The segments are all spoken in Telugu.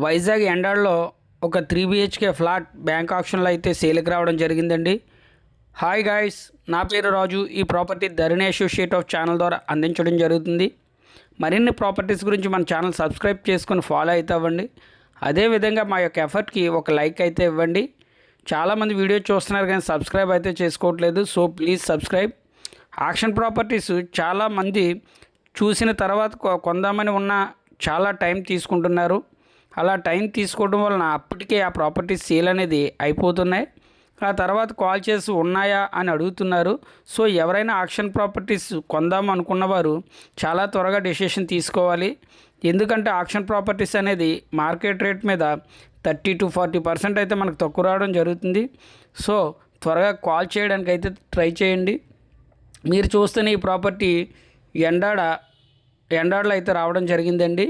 వైజాగ్ ఎండాడ్లో ఒక 3 BHK ఫ్లాట్ బ్యాంక్ ఆప్షన్లో అయితే సేల్కి రావడం జరిగిందండి. హాయ్ గాయ్స్, నా పేరు రాజు. ఈ property Dharani associate of channel ద్వారా అందించడం జరుగుతుంది. మరిన్ని ప్రాపర్టీస్ గురించి మన ఛానల్ సబ్స్క్రైబ్ చేసుకుని ఫాలో అయితే అవ్వండి. అదేవిధంగా మా యొక్క ఎఫర్ట్కి ఒక లైక్ అయితే ఇవ్వండి. చాలామంది వీడియో చూస్తున్నారు కానీ సబ్స్క్రైబ్ అయితే చేసుకోవట్లేదు. So please subscribe. Auction properties చాలామంది చూసిన తర్వాత కొందామని ఉన్న చాలా టైం తీసుకుంటున్నారు. అలా టైం తీసుకోవడం వలన అప్పటికే ఆ ప్రాపర్టీస్ సేల్ అనేది అయిపోతున్నాయి. ఆ తర్వాత కాల్ చేసి ఉన్నాయా అని అడుగుతున్నారు. సో ఎవరైనా ఆక్షన్ ప్రాపర్టీస్ కొందాం అనుకున్నవారు చాలా త్వరగా డెసిషన్ తీసుకోవాలి. ఎందుకంటే ఆక్షన్ ప్రాపర్టీస్ అనేది మార్కెట్ రేట్ మీద 30 to 40% అయితే మనకు తక్కువ రావడం జరుగుతుంది. సో త్వరగా కాల్ చేయడానికి అయితే ట్రై చేయండి. మీరు చూస్తున్న ఈ ప్రాపర్టీ ఎండాడలో అయితే రావడం జరిగిందండి.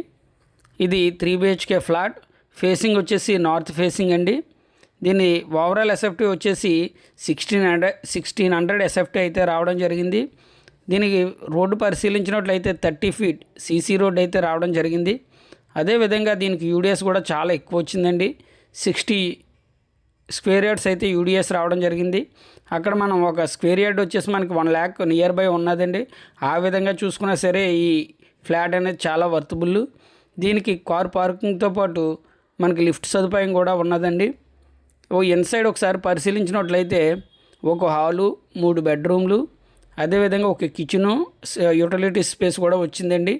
ఇది 3 BHK ఫ్లాట్. ఫేసింగ్ వచ్చేసి నార్త్ ఫేసింగ్ అండి. దీని ఓవరాల్ ఎస్ఎఫ్టీ వచ్చేసి 1600 ఎస్ఎఫ్టీ అయితే రావడం జరిగింది. దీనికి రోడ్డు పరిశీలించినట్లయితే 30 feet సీసీ రోడ్ అయితే రావడం జరిగింది. అదేవిధంగా దీనికి యూడిఎస్ కూడా చాలా ఎక్కువ వచ్చిందండి. 60 స్క్వేర్ యార్డ్స్ అయితే యూడిఎస్ రావడం జరిగింది. అక్కడ మనం ఒక స్క్వేర్ యార్డ్ వచ్చేసి మనకి 1 lakh నియర్ బై ఉన్నదండి. ఆ విధంగా చూసుకున్నా సరే ఈ ఫ్లాట్ అనేది చాలా వర్తబుల్. దీనికి కార్ పార్కింగ్తో పాటు మనకి లిఫ్ట్ సదుపాయం కూడా ఉన్నదండి. ఇన్సైడ్ ఒకసారి పరిశీలించినట్లయితే ఒక హాలు, 3 బెడ్రూమ్లు, అదేవిధంగా ఒక కిచెను, యూటిలిటీ స్పేస్ కూడా వచ్చిందండి.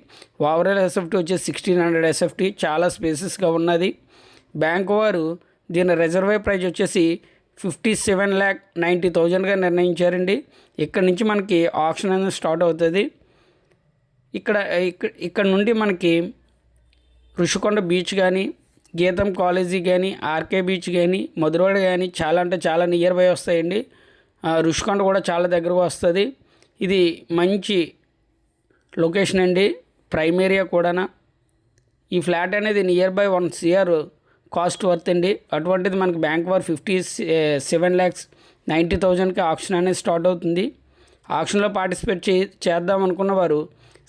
ఓవరాల్ ఎస్ఎఫ్టీ వచ్చేసి 1600 ఎస్ఎఫ్టీ, చాలా స్పేసెస్గా ఉన్నది. బ్యాంకు వారు దీని రిజర్వే ప్రైజ్ వచ్చేసి 57,90,000గా నిర్ణయించారండి. ఇక్కడ నుంచి మనకి ఆప్షన్ అనేది స్టార్ట్ అవుతుంది. ఇక్కడ నుండి మనకి ఋషికొండ బీచ్ కానీ, గీతం కాలేజీ కానీ, ఆర్కే బీచ్ కానీ, మధురవాడ కానీ చాలా అంటే చాలా నియర్ బై వస్తాయండి. ఋషికొండ కూడా చాలా దగ్గరకు వస్తుంది. ఇది మంచి లొకేషన్ అండి, ప్రైమ్ ఏరియా కూడా. ఈ ఫ్లాట్ అనేది near by 1 crore cost worth అండి. అటువంటిది మనకి బ్యాంక్ వారు 57,90,000కి ఆప్షన్ అనేది స్టార్ట్ అవుతుంది. ఆప్షన్లో పార్టిసిపేట్ చేద్దాం అనుకున్న వారు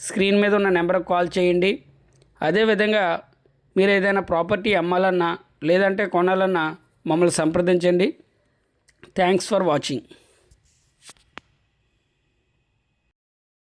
స్క్రీన్ మీద ఉన్న నెంబర్కి కాల్ చేయండి. అదేవిధంగా మీరు ఏదైనా ప్రాపర్టీ అమ్మాలన్నా లేదంటే కొనాలన్నా మమ్మల్ని సంప్రదించండి. Thanks for watching.